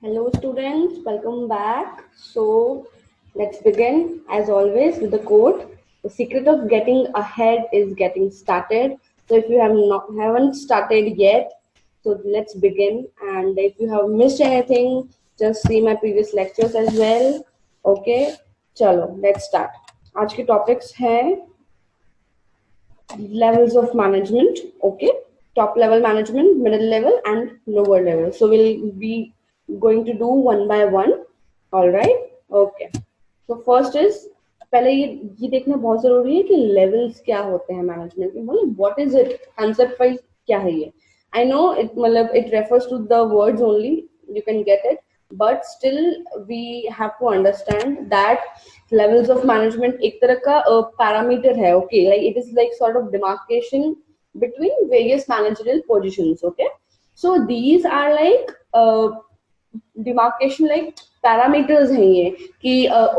Hello students, welcome back. So let's begin as always with the quote. The secret of getting ahead is getting started. So if you haven't started yet, so let's begin. And if you have missed anything, just see my previous lectures as well. Okay, चलो let's start. आज के topics हैं levels of management. Okay, top level management, middle level and lower level. So we'll be going to do one by one. All right. Okay. So first is पहले ये देखना बहुत जरूरी है कि लेवल्स क्या होते हैं मैनेजमेंट में. मतलब what is it, concept wise क्या है ये. आई नो इट, मतलब it refers to the words only, you can get it, but still we have to understand that levels of management एक तरह का parameter है. Okay, like it is like sort of demarcation between various managerial positions. Okay, so these are like demarcation, like parameters हैं ये कि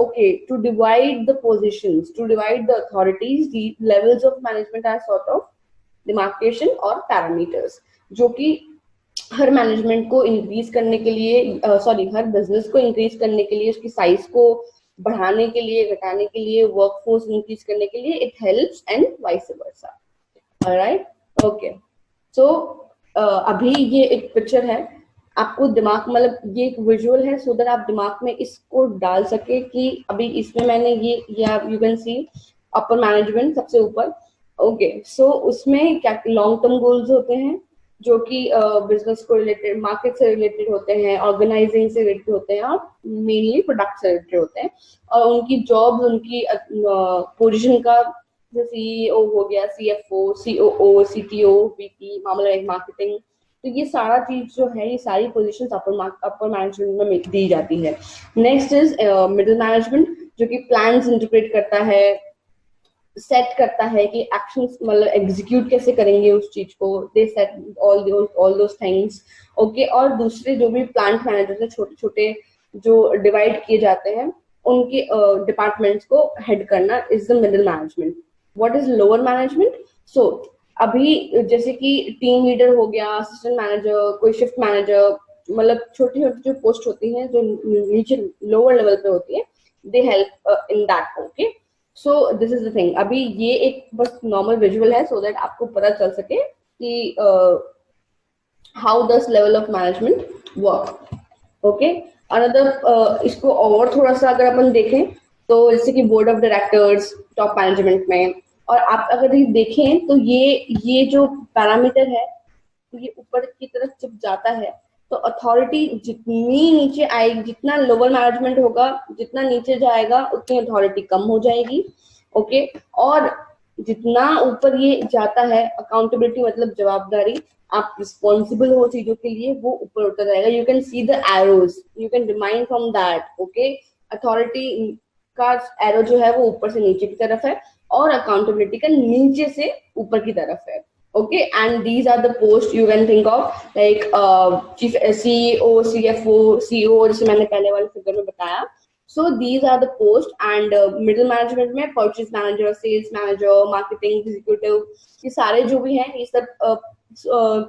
okay, to divide the positions, to divide the authorities, the levels of management are sort of demarcation और parameters जो कि हर management को increase करने के लिए, हर बिजनेस को इंक्रीज करने के लिए, उसकी साइज को बढ़ाने के लिए, घटाने के लिए, वर्कफोर्स इंक्रीज करने के लिए it helps and vice versa. Alright, okay. So अभी ये एक पिक्चर है, आपको दिमाग, मतलब ये एक विजुअल है सो दैट आप दिमाग में इसको डाल सके कि अभी इसमें मैंने ये आप you can see upper management सबसे ऊपर. ओके, सो उसमें क्या लॉन्ग टर्म गोल्स होते हैं जो कि बिजनेस को रिलेटेड, मार्केट से रिलेटेड होते हैं, ऑर्गेनाइजिंग से रिलेटेड होते हैं और मेनली प्रोडक्ट से रिलेटेड होते हैं. और उनकी जॉब्स, उनकी पोजीशन का, जैसे सीईओ हो गया, सीएफओ, सीओओ, सीटीओ, वीपी, मामला मार्केटिंग, तो ये सारा चीज जो है, ये सारी पोजीशंस अपर मैनेजमेंट में दी जाती है. नेक्स्ट इज मिडिल मैनेजमेंट जो कि प्लान्स इंटरप्रेट करता है, सेट करता है कि एक्शंस, मतलब एग्जीक्यूट कैसे करेंगे उस चीज को, they set all those things. Okay, और दूसरे जो भी प्लांट मैनेजर है, छोटे छोटे जो डिवाइड किए जाते हैं, उनके डिपार्टमेंट्स को हेड करना is the middle management. What is lower management? So अभी जैसे कि टीम लीडर हो गया, असिस्टेंट मैनेजर, कोई शिफ्ट मैनेजर, मतलब छोटी छोटी जो पोस्ट होती हैं जो नीचे लोअर लेवल पे होती है, they help in that. Okay, so this is the thing. अभी ये एक बस नॉर्मल विजुअल है सो दैट आपको पता चल सके कि हाउ दस level of management work. Okay, another इसको और थोड़ा सा अगर अपन देखें तो जैसे कि board of directors top management में, और आप अगर ये देखें तो ये जो पैरामीटर है ये ऊपर की तरफ जब जाता है तो अथॉरिटी जितनी नीचे आएगी, जितना लोअर मैनेजमेंट होगा, जितना नीचे जाएगा उतनी अथॉरिटी कम हो जाएगी. ओके, और जितना ऊपर ये जाता है, अकाउंटेबिलिटी मतलब जवाबदारी, आप रिस्पॉन्सिबल हो चीजों के लिए, वो ऊपर उतर जाएगा. You can see the arrows, you can remind from that. Okay, authority का एरो जो है वो ऊपर से नीचे की तरफ है और अकाउंटेबिलिटी का नीचे से ऊपर की तरफ है. Okay, and these are the posts you can think of, like chief CEO, CFO, CEO, जैसे मैंने पहले वाले फिगर में बताया. So these are the posts, and middle management में purchase manager, sales manager, marketing executive, ये सारे जो भी हैं ये सब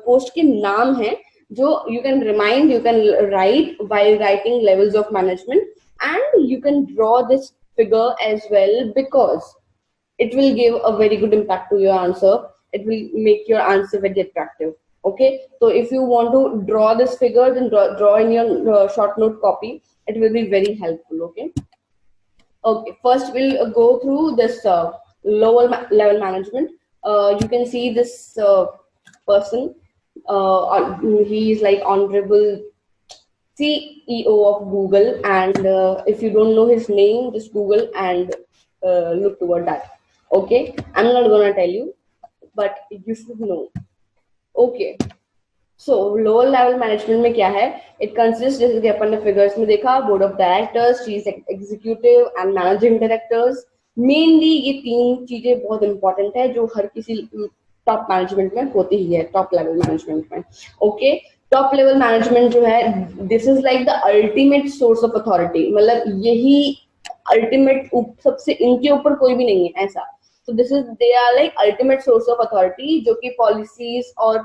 पोस्ट के नाम हैं जो you can remind, you can write while writing levels of management, and you can draw this figure as well because it will give a very good impact to your answer. It will make your answer very attractive. Okay, so if you want to draw this figure, then draw in your short note copy. It will be very helpful. Okay, first we'll go through this lower level management. You can see this person, he is like honorable CEO of Google, and if you don't know his name, just Google and look toward that. Okay, I'm not gonna tell you, but you should know. Okay, so lower level management में क्या है? It consists, जैसे कि अपन ने figures में देखा, board of directors, chief executive and managing directors. Mainly ये तीन चीजें बहुत important है जो हर किसी top management में होती ही है, top level management में. Okay, top level management जो है, this is like the ultimate source of authority. मतलब यही ultimate, सबसे इनके ऊपर कोई भी नहीं है ऐसा. So this is, they are like ultimate source of authority जो कि policies और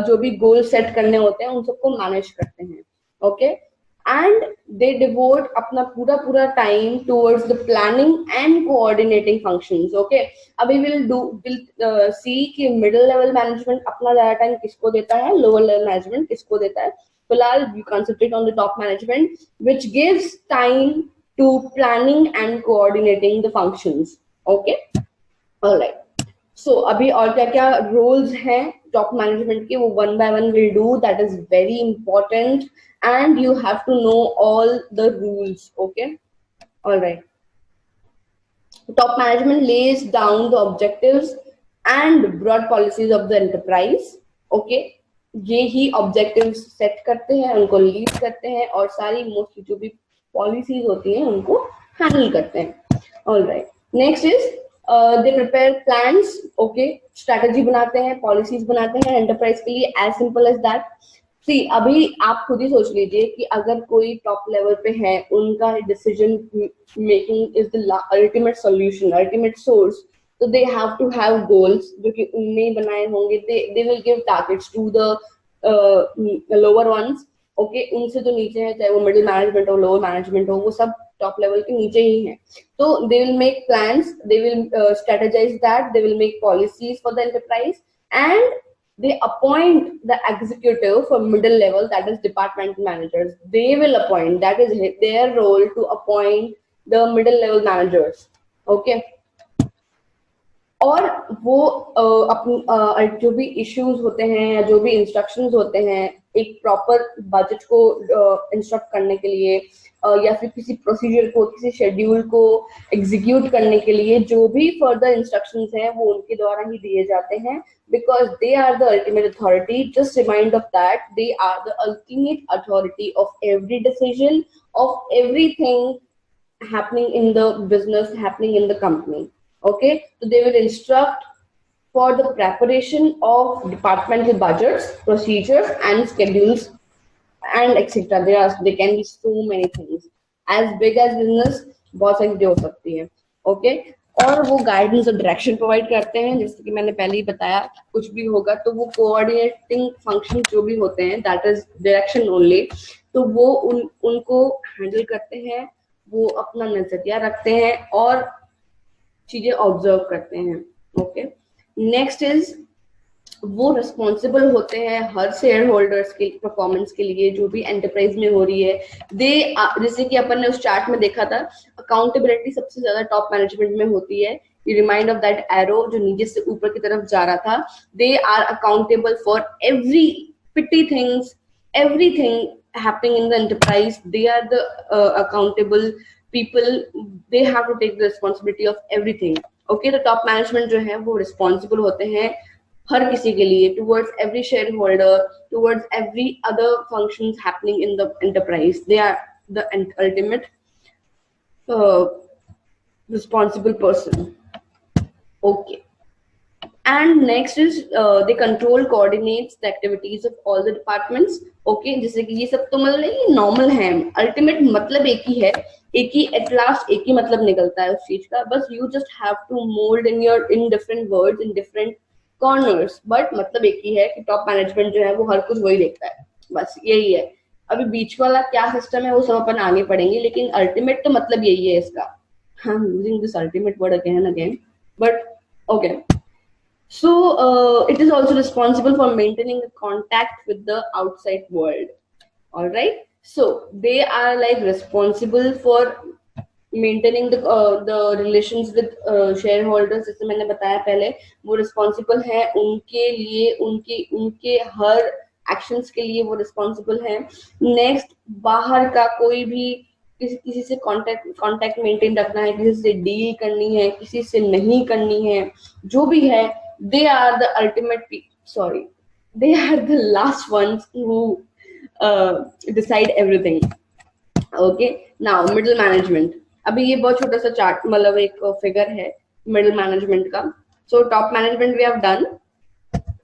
जो भी गोल सेट करने होते हैं उन सबको मैनेज करते हैं. ओके, and they devote अपना पूरा time towards the planning and coordinating functions. Okay, अभी we'll see कि middle level management अपना ज़्यादा time किसको देता है, lower level management किसको देता है. फिलहाल we concentrate on the top management, which gives time to planning and coordinating the functions. Okay, all right. So अभी और क्या क्या roles हैं top management के, वो one by one we'll do. That is very important, and you have to know all the rules. Okay, all right. Top management lays down the objectives and broad policies of the enterprise. Okay, ये ही objectives set करते हैं, उनको lead करते हैं, और सारी mostly जो भी policies होती हैं उनको handle करते हैं. All right. Next is they prepare plans. Okay, strategy बनाते हैं, policies बनाते हैं enterprise के लिए. As simple as that. सी अभी आप खुद ही सोच लीजिए कि अगर कोई टॉप लेवल पे है, उनका decision making is the ultimate solution, ultimate source, तो they have to have goals जो कि उनने बनाए होंगे. They will give targets to the lower ones. Okay, उनसे जो नीचे है, चाहे वो मिडिल मैनेजमेंट हो, लोअर मैनेजमेंट हो, वो सब टॉप लेवल के नीचे ही हैं. तो they will make plans, they will strategise that, they will make policies for the enterprise, and they appoint the executive for middle level, that is department managers. They will appoint, that is their role to appoint the middle level managers. Okay, और वो जो भी issues होते हैं या जो भी instructions होते हैं, एक प्रॉपर बजट को इंस्ट्रक्ट करने के लिए, या फिर किसी प्रोसीजर को, किसी शेड्यूल को एग्जीक्यूट करने के लिए जो भी फर्दर इंस्ट्रक्शंस हैं वो उनके द्वारा ही दिए जाते हैं, because they are the ultimate authority. Just remind of that, they are the ultimate authority of every decision, of everything happening in the business, happening in the company. Okay, so they will instruct for the preparation of departmental budgets, procedures and schedules, and etc. There can be so many things. As big as business, बहुत सारी चीजें हो सकती है. Okay, और वो guidance और direction provide करते हैं. जैसे कि मैंने पहले ही बताया, कुछ भी होगा तो वो कोऑर्डिनेटिंग फंक्शन जो भी होते हैं, दैट इज डायरेक्शन ओनली, तो वो उनको हैंडल करते हैं, वो अपना नजरिया रखते हैं और चीजें ऑब्जर्व करते हैं. ओके, नेक्स्ट इज वो रिस्पॉन्सिबल होते हैं हर शेयर होल्डर्स के परफॉर्मेंस के लिए जो भी एंटरप्राइज में हो रही है. दे जैसे कि अपन ने उस चार्ट में देखा था, अकाउंटेबिलिटी सबसे ज्यादा टॉप मैनेजमेंट में होती है. You remind of that arrow जो नीचे से ऊपर की तरफ जा रहा था. They are accountable for every petty things, everything happening in the enterprise. They are the accountable people. They have to take the responsibility of everything. Okay, the top management जो है वो responsible होते हैं हर किसी के लिए, towards every shareholder, towards every other functions happening in the enterprise. They are the ultimate responsible person. Okay. And next is they control, coordinates the activities of all the departments. Okay, जैसे कि ये सब तो मतलब नहीं normal है, ultimate मतलब एक ही है, एक ही एट लास्ट एक ही मतलब निकलता है उस चीज का. बस you just have to mould in different words, in different corners, but मतलब एक ही है कि टॉप मैनेजमेंट जो है वो हर कुछ वही देखता है. बस यही है. अभी बीच वाला क्या सिस्टम है वो सब अपन आगे पढ़ेंगे, लेकिन अल्टीमेट तो मतलब यही है इसका. I am using this ultimate word again and again, but okay. So it is also responsible for maintaining the contact with the outside world. All right. So they are like responsible for maintaining the relations with shareholders. जैसे मैंने बताया पहले, वो responsible है उनके लिए, उनके हर actions के लिए वो responsible है. Next, बाहर का कोई भी किसी से कांटेक्ट मेंटेन रखना है, किसी से डील करनी है, किसी से नहीं करनी है, जो भी है, they are the ultimate they are the last ones who decide everything. Okay, now middle management. अभी ये बहुत छोटा सा चार्ट, मतलब एक फिगर है मिडिल मैनेजमेंट का. So top management we have done,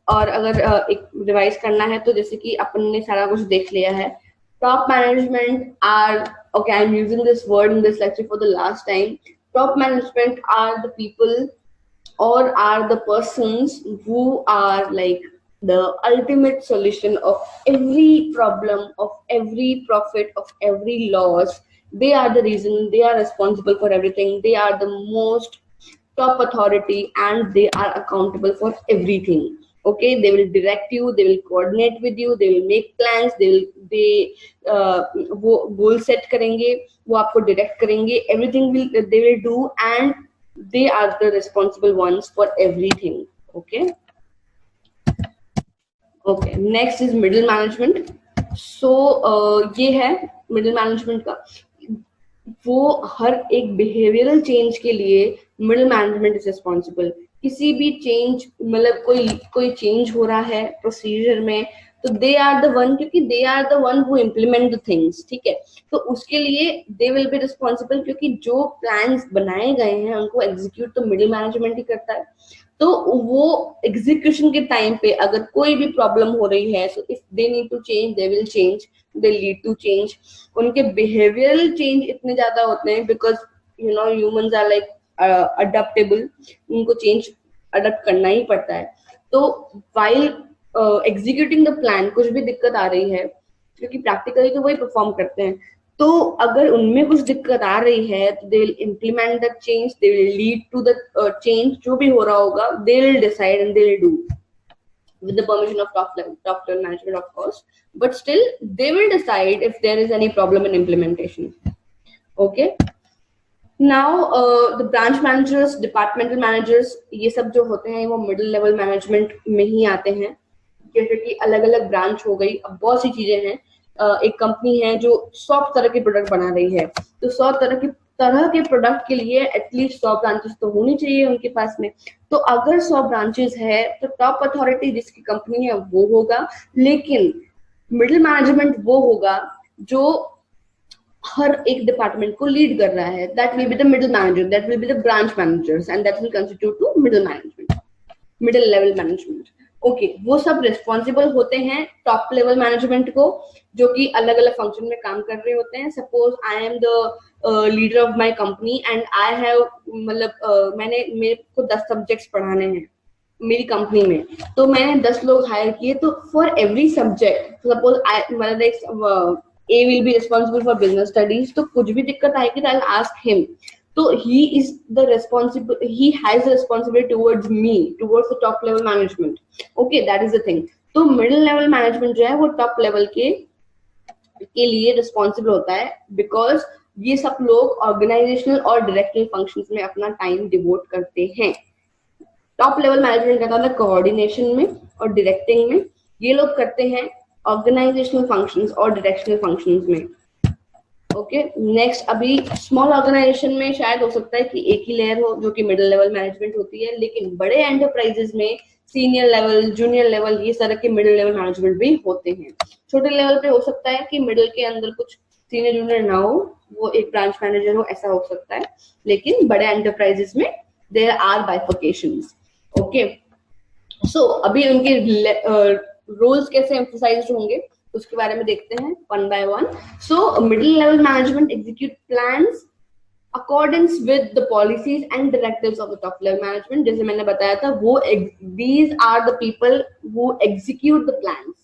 और अगर एक रिवाइज करना है तो जैसे कि अपन ने सारा कुछ देख लिया है. Top management are, okay, I'm using this word in this lecture for the last time. Top management are the people or are the persons who are like the ultimate solution of every problem, of every profit, of every loss. They are the reason, they are responsible for everything, they are the most top authority, and they are accountable for everything. Okay, they will direct you, they will coordinate with you, they will make plans, वो goal set करेंगे, वो आपको direct करेंगे, everything will they will do, and they are the responsible ones for everything. Okay. Okay, next is middle management. So ये है middle management का. वो हर एक बिहेवियरल चेंज के लिए मिडिल मैनेजमेंट इज रिस्पॉन्सिबल. किसी भी चेंज, मतलब कोई चेंज हो रहा है प्रोसीजर में, तो दे आर द वन, क्योंकि they are the one who implement the things. ठीक है, तो उसके लिए दे विल बी रिस्पॉन्सिबल, क्योंकि जो प्लान्स बनाए गए हैं उनको एग्जीक्यूट तो मिडिल मैनेजमेंट ही करता है. तो वो एग्जीक्यूशन के टाइम पे अगर कोई भी प्रॉब्लम हो रही है, so if they need to change, they will change, they lead to change. उनके बिहेवियरल चेंज इतने ज्यादा होते हैं, because you know humans are like adaptable, उनको चेंज अडेप्ट करना ही पड़ता है. तो वाइल एग्जीक्यूटिंग द प्लान कुछ भी दिक्कत आ रही है, क्योंकि प्रैक्टिकली तो वही परफॉर्म करते हैं, तो अगर उनमें कुछ दिक्कत आ रही है तो they will implement the change, they will lead to the change. जो भी हो रहा होगा they will decide and they will do with the permission of top level management, of course, but still they will decide if there is any problem in implementation. Okay, now the branch managers, departmental managers, ये सब जो होते हैं वो middle level management में ही आते हैं. जैसे कि अलग अलग ब्रांच हो गई, अब बहुत सी चीजें हैं. एक कंपनी है जो 100 तरह के प्रोडक्ट बना रही है, तो 100 तरह के प्रोडक्ट के लिए एटलीस्ट 100 ब्रांचेस तो होनी चाहिए उनके पास में. तो अगर 100 ब्रांचेस है तो टॉप अथॉरिटी जिसकी कंपनी है वो होगा, लेकिन मिडिल मैनेजमेंट वो होगा जो हर एक डिपार्टमेंट को लीड कर रहा है. That will be the middle manager, that will be the branch managers, and that will constitute to middle management, middle level management. Okay, वो सब रिस्पॉन्सिबल होते हैं टॉप लेवल मैनेजमेंट को, जो कि अलग अलग फंक्शन में काम कर रहे होते हैं. Suppose I am the leader of my company and I have, मतलब मेरे को 10 सब्जेक्ट्स पढ़ाने हैं मेरी कंपनी में, तो मैंने 10 लोग हायर किए. तो फॉर एवरी सब्जेक्ट, सपोज मतलब A will be responsible for business studies, तो कुछ भी दिक्कत आएगी तो I'll ask him. So he is the responsible, he has the responsibility towards me, towards the top level management. Okay, that is the thing. तो middle level management जो है वो top level के लिए responsible होता है, because ये सब लोग organizational और directional functions में अपना time devote करते हैं. Top level management करता है coordination में और directing में, ये लोग करते हैं ऑर्गेनाइजेशनल फंक्शंस और डायरेक्शनल फंक्शंस में. ओके, नेक्स्ट अभी स्मॉल ऑर्गेनाइजेशन में शायद हो सकता है कि एक ही लेयर हो जो कि मिडिल लेवल मैनेजमेंट होती है, लेकिन बड़े एंटरप्राइजेस में सीनियर लेवल, जूनियर लेवल, ये सारे के मिडिल लेवल मैनेजमेंट भी होते हैं. छोटे लेवल पे हो सकता है कि मिडिल के अंदर कुछ सीनियर जूनियर ना हो, वो एक ब्रांच मैनेजर हो, ऐसा हो सकता है, लेकिन बड़े एंटरप्राइजेस में देयर आर बाइफर्केशंस. ओके, सो अभी उनके रोल्स कैसे एम्फसाइज्ड होंगे उसके बारे में देखते हैं one by one. So middle level management execute plans accordings with the policies and directives of the top level management. जैसे मैंने बताया था, वो these are the people who execute the plans.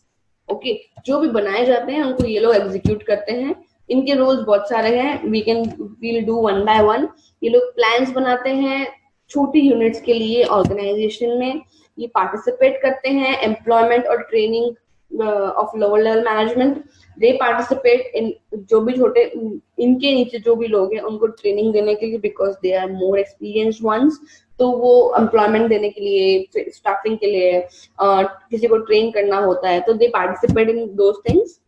Okay, जो भी बनाए जाते हैं उनको ये लोग एग्जीक्यूट करते हैं. इनके रोल्स बहुत सारे हैं, we'll do one by one. ये लोग प्लान्स बनाते हैं छोटी यूनिट्स के लिए ऑर्गेनाइजेशन में, ये पार्टिसिपेट करते हैं एम्प्लॉयमेंट और training of lower level management. They participate in, जो भी छोटे इनके नीचे जो भी लोग हैं उनको ट्रेनिंग देने के लिए, because they are more experienced ones. तो वो एम्प्लॉयमेंट देने के लिए, स्टाफिंग के लिए, किसी को ट्रेन करना होता है, तो दे participate in those things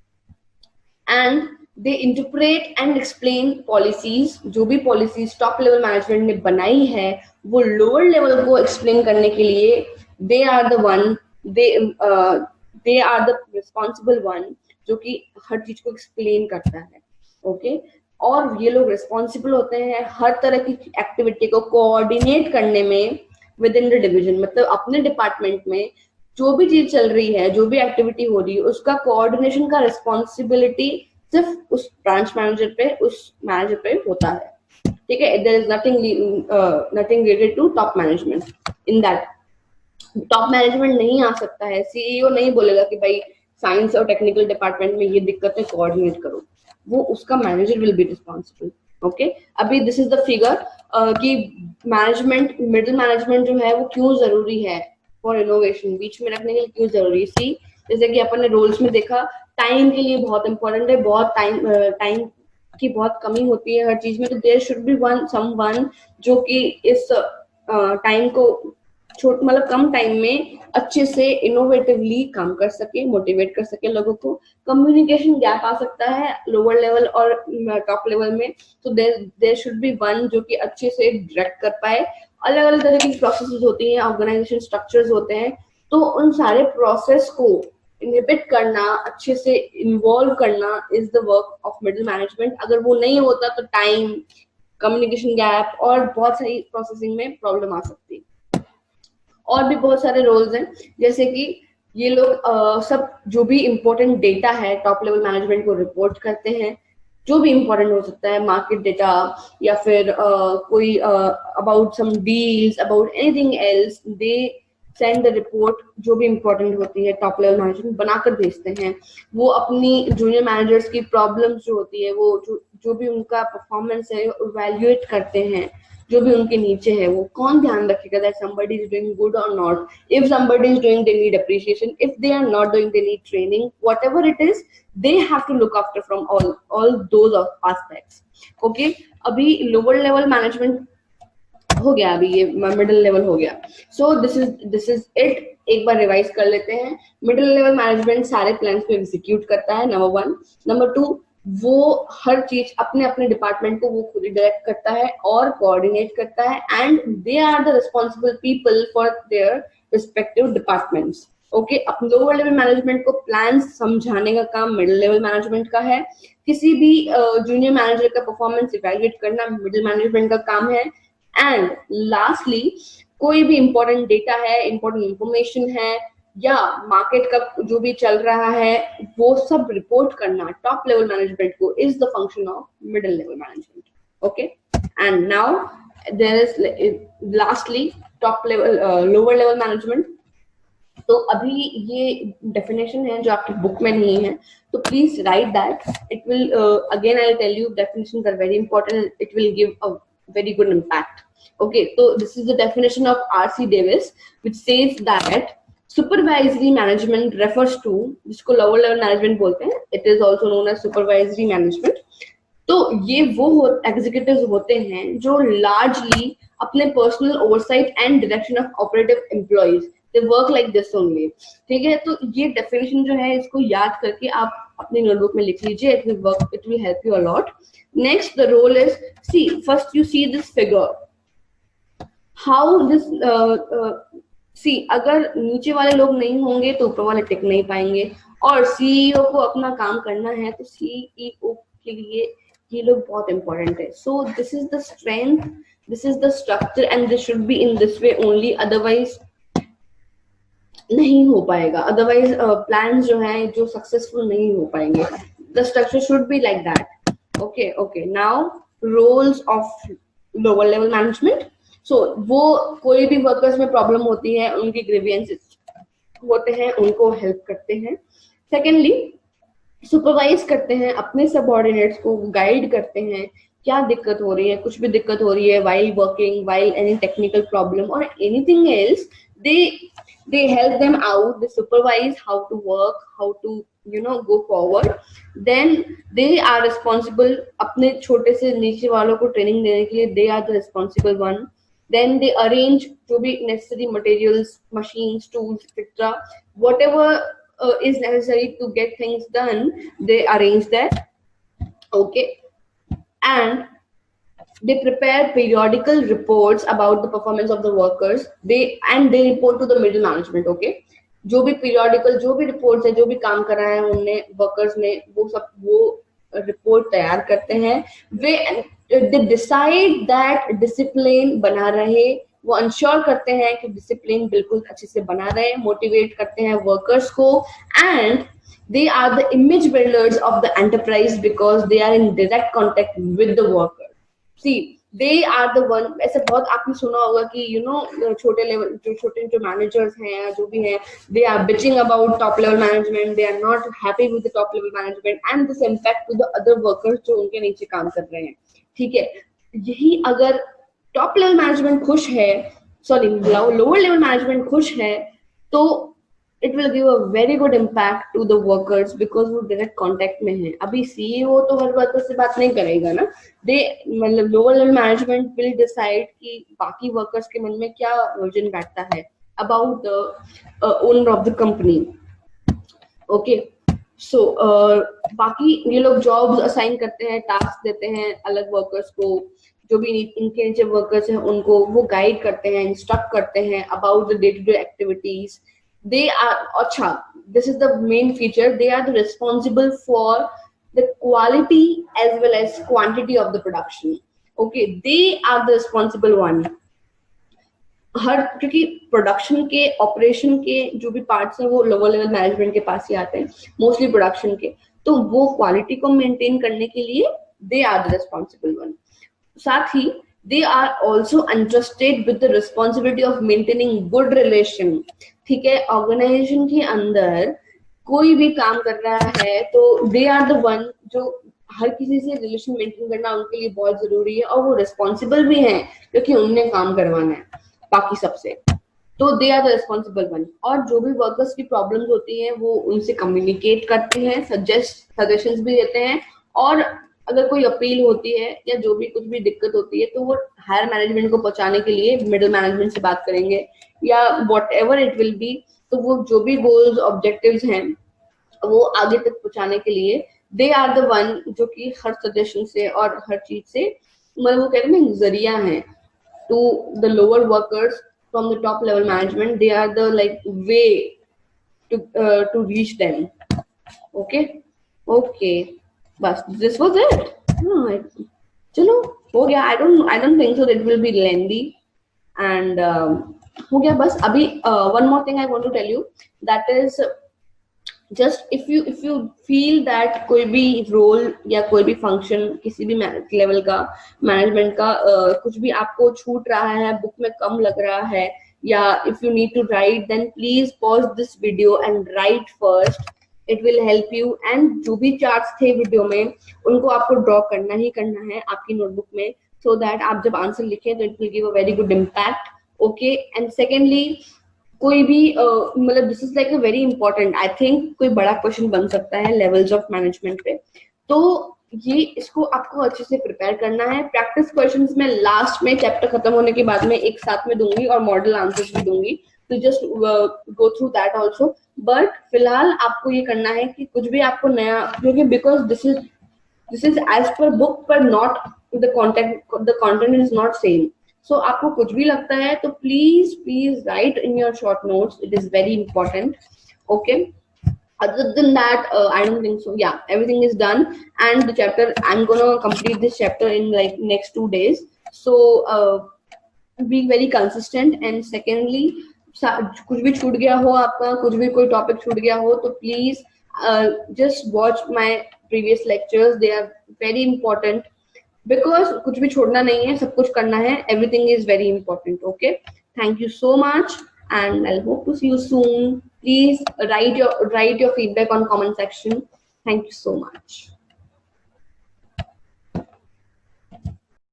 and they interpret and explain policies. जो भी पॉलिसीज टॉप लेवल मैनेजमेंट ने बनाई है वो लोअर लेवल को एक्सप्लेन करने के लिए they are the one, they are the responsible one जो कि हर चीज को एक्सप्लेन करता है. ओके, और ये लोग रिस्पॉन्सिबल होते हैं हर तरह की एक्टिविटी को कोऑर्डिनेट करने में विद इन द डिविजन. मतलब अपने डिपार्टमेंट में जो भी चीज चल रही है, जो भी एक्टिविटी हो रही है, उसका कोऑर्डिनेशन का रिस्पॉन्सिबिलिटी सिर्फ उस ब्रांच मैनेजर पे, उस मैनेजर पे होता है. ठीक है, there is nothing related to top management in that. Top management नहीं आ सकता है, सीईओ नहीं बोलेगा कि भाई साइंस और टेक्निकल डिपार्टमेंट में ये दिक्कत है, कोऑर्डिनेट करो। वो उसका manager will be responsible. Okay, अभी दिस इज द फिगर कि मैनेजमेंट, मिडिल मैनेजमेंट जो है वो क्यों जरूरी है फॉर इनोवेशन, बीच में रखने के लिए क्यों जरूरी है। सी, जैसे कि अपन ने रोल्स में देखा, टाइम के लिए बहुत इंपॉर्टेंट है, बहुत टाइम की बहुत कमी होती है हर चीज में, तो there should be one someone जो कि इस टाइम को छोट मतलब कम टाइम में अच्छे से इनोवेटिवली काम कर सके, मोटिवेट कर सके लोगों को। कम्युनिकेशन गैप आ सकता है लोअर लेवल और टॉप लेवल में, तो देयर शुड बी वन जो कि अच्छे से डायरेक्ट कर पाए। अलग अलग तरह की प्रोसेसेस होती हैं, ऑर्गेनाइजेशन स्ट्रक्चर्स होते हैं, तो उन सारे प्रोसेस को इनहिबिट करना, अच्छे से इन्वॉल्व करना is the work of middle management. अगर वो नहीं होता तो टाइम, कम्युनिकेशन गैप और बहुत सारी प्रोसेसिंग में प्रॉब्लम आ सकती है। और भी बहुत सारे रोल्स हैं, जैसे कि ये लोग सब जो भी इम्पोर्टेंट डेटा है टॉप लेवल मैनेजमेंट को रिपोर्ट करते हैं। जो भी इम्पोर्टेंट हो सकता है, मार्केट डेटा या फिर कोई about some deals, about anything else, they send the report. जो भी इम्पोर्टेंट होती है टॉप लेवल मैनेजमेंट बनाकर भेजते हैं। वो अपनी जूनियर मैनेजर्स की प्रॉब्लम्स जो होती है, वो जो भी उनका परफॉर्मेंस है इवैल्यूएट करते हैं। जो भी उनके नीचे है वो कौन ध्यान रखेगा that somebody is doing good or not. If somebody is doing, they need appreciation. If they are not doing, they need training. Whatever it is, they have to look after from all those aspects. Okay, अभी lower level management हो गया, अभी ये middle level हो गया। So this is it. एक बार revise कर लेते हैं। मिडिल लेवल मैनेजमेंट सारे प्लान्स को एग्जीक्यूट करता है, नंबर 1। नंबर 2, वो हर चीज अपने अपने डिपार्टमेंट को वो खुद ही डायरेक्ट करता है और कोऑर्डिनेट करता है, and they are the responsible people for their respective departments. Okay, अब लोअर लेवल मैनेजमेंट को प्लान समझाने का काम मिडिल लेवल मैनेजमेंट का है। किसी भी जूनियर मैनेजर का परफॉर्मेंस इवैल्यूएट करना मिडिल मैनेजमेंट का काम है। एंड लास्टली, कोई भी इंपॉर्टेंट डेटा है, इंपॉर्टेंट इंफॉर्मेशन है, या मार्केट का जो भी चल रहा है, वो सब रिपोर्ट करना टॉप लेवल मैनेजमेंट को is the function of middle level management. Okay, and now there is lastly top level lower level management. तो अभी ये डेफिनेशन है जो आपकी बुक में नहीं है, तो please write that. It will again I tell you, definitions are very important, it will give a very good impact. Okay, so this is the definition of R.C. Davis, which says that supervisory management refers to, जिसको lower level management बोलते हैं, it is also known as supervisory management. तो ये वो executives होते हैं जो largely अपने personal oversight and direction of operative employees, they work like this only. ठीक है, तो ये definition जो है इसको याद करके आप अपनी नोटबुक में लिख लीजिए, it will work, it will help you a lot. Next, the role is, see, first you see this figure, how this see, अगर नीचे वाले लोग नहीं होंगे तो ऊपर वाले टिक नहीं पाएंगे, और सीईओ को अपना काम करना है तो सीईओ के लिए ये लोग बहुत इंपॉर्टेंट है। So this is the strength, this is the structure, and this should be in this way only, otherwise नहीं हो पाएगा। अदरवाइज प्लान्स जो हैं जो सक्सेसफुल नहीं हो पाएंगे। The structure should be like that. Okay, now roles of lower level management. So वो कोई भी वर्कर्स में प्रॉब्लम होती है, उनकी ग्रीवियंसेस होते हैं, उनको हेल्प करते हैं। सेकेंडली, सुपरवाइज करते हैं अपने सबऑर्डिनेट्स को, गाइड करते हैं क्या दिक्कत हो रही है, कुछ भी दिक्कत हो रही है while working, while any technical problem or anything else, they help them out, they supervise how to work, how to go forward. Then they are responsible, अपने छोटे से नीचे वालों को ट्रेनिंग देने के लिए they are the responsible one. Then they arrange जो भी necessary materials, machines, tools, etc. Whatever is necessary to get things done, they arrange that. Okay, and they prepare periodical reports about the performance of the workers. They report to the middle management. Okay, जो भी periodical, जो भी reports है, जो भी काम कर रहे हैं उनने, workers ने, वो सब वो report तैयार करते हैं। they decide that discipline बना रहे, वो इंश्योर करते हैं कि डिसिप्लिन बिल्कुल अच्छे से बना रहे, मोटिवेट करते हैं वर्कर्स को, and they are the image builders of the enterprise because they are in direct contact with the worker. See, they are the one. ऐसे बहुत आपने सुना होगा कि यू नो छोटे लेवल जो मैनेजर्स हैं जो भी हैं, they are bitching about top level management, they are not happy with the top level management and this impact to the other workers जो उनके नीचे काम कर रहे हैं. ठीक है, यही अगर टॉप लेवल मैनेजमेंट खुश है, सॉरी लोअर लेवल मैनेजमेंट खुश है, तो it will give a very good impact to the workers because वो डायरेक्ट कांटेक्ट में है. अभी सीईओ तो हर वर्कर से बात नहीं करेगा ना, दे मतलब lower level management will decide कि बाकी वर्कर्स के मन में क्या विजन बैठता है about the owner of the company. Okay, so बाकी ये लोग जॉब्स असाइन करते हैं, टास्क देते हैं अलग वर्कर्स को, जो भी इनके नीचे वर्कर्स हैं उनको वो गाइड करते हैं, इंस्ट्रक्ट करते हैं about the day to day activities. They are, अच्छा, this is the main feature, they are the responsible for the quality as well as quantity of the production. Okay, they are the responsible one. हर, क्योंकि production के operation के जो भी parts हैं वो lower level management के पास ही आते हैं मोस्टली प्रोडक्शन के, तो वो क्वालिटी को मेंटेन करने के लिए they are the responsible one. साथ ही they are also entrusted with the responsibility of maintaining good relation. ठीक है, ऑर्गेनाइजेशन के अंदर कोई भी काम कर रहा है तो दे आर द वन जो हर किसी से रिलेशन मेंटेन करना उनके लिए बहुत जरूरी है, और वो रिस्पॉन्सिबल भी हैं क्योंकि उनने काम करवाना है बाकी सबसे, तो they are the responsible one. और जो भी वर्कर्स की प्रॉब्लम्स होती हैं वो उनसे कम्युनिकेट करते हैं, सजेशंस भी देते हैं, और अगर कोई अपील होती है या जो भी कुछ भी दिक्कत होती है तो वो हायर मैनेजमेंट को पहुंचाने के लिए मिडिल मैनेजमेंट से बात करेंगे या what ever it will be. तो वो जो भी गोल्स ऑब्जेक्टिव्स हैं वो आगे तक पहुंचाने के लिए दे आर द वन जो कि हर सजेशन से और हर चीज से मतलब वो कहते हैं जरिया है to the lower workers from the top level management. They are the like way to reach them. Okay okay, बस दिस वाज इट. चलो हो गया. I don't think so that will be lengthy and हो गया बस. अभी one more thing I want to tell you, that is just if you feel that कोई भी रोल या कोई भी फंक्शन किसी भी लेवल का मैनेजमेंट का कुछ भी आपको छूट रहा है, बुक में कम लग रहा है, या if you need to write, then please pause this video and write first. It will help you. And जो भी चार्ट्स थे वीडियो में उनको आपको ड्रॉ करना ही करना है आपकी नोटबुक में, सो दैट आप जब आंसर लिखें तो it will give a very good impact. Okay, and secondly कोई भी मतलब this is like a very important, I think कोई बड़ा क्वेश्चन बन सकता है लेवल्स ऑफ मैनेजमेंट पे, तो ये इसको आपको अच्छे से प्रिपेयर करना है. प्रैक्टिस क्वेश्चंस में लास्ट में चैप्टर खत्म होने के बाद में एक साथ में दूंगी और मॉडल आंसर्स भी दूंगी, तो just go through that also. But फिलहाल आपको ये करना है कि कुछ भी आपको नया, क्योंकि because this is as per book पर not the content is not same. So आपको कुछ भी लगता है तो please write in your short notes. It is very important. Okay, other than that I don't think so. Yeah, everything is done, and the chapter I'm gonna complete this chapter in like next 2 days. So be very consistent. And secondly, कुछ भी छूट गया हो आपका, कुछ भी कोई topic छूट गया हो तो please just watch my previous lectures. They are very important because कुछ भी छोड़ना नहीं है, सब कुछ करना है. Everything is very important. Okay, thank you so much and I'll hope to see you soon. Please write your feedback on comment section. Thank you so much.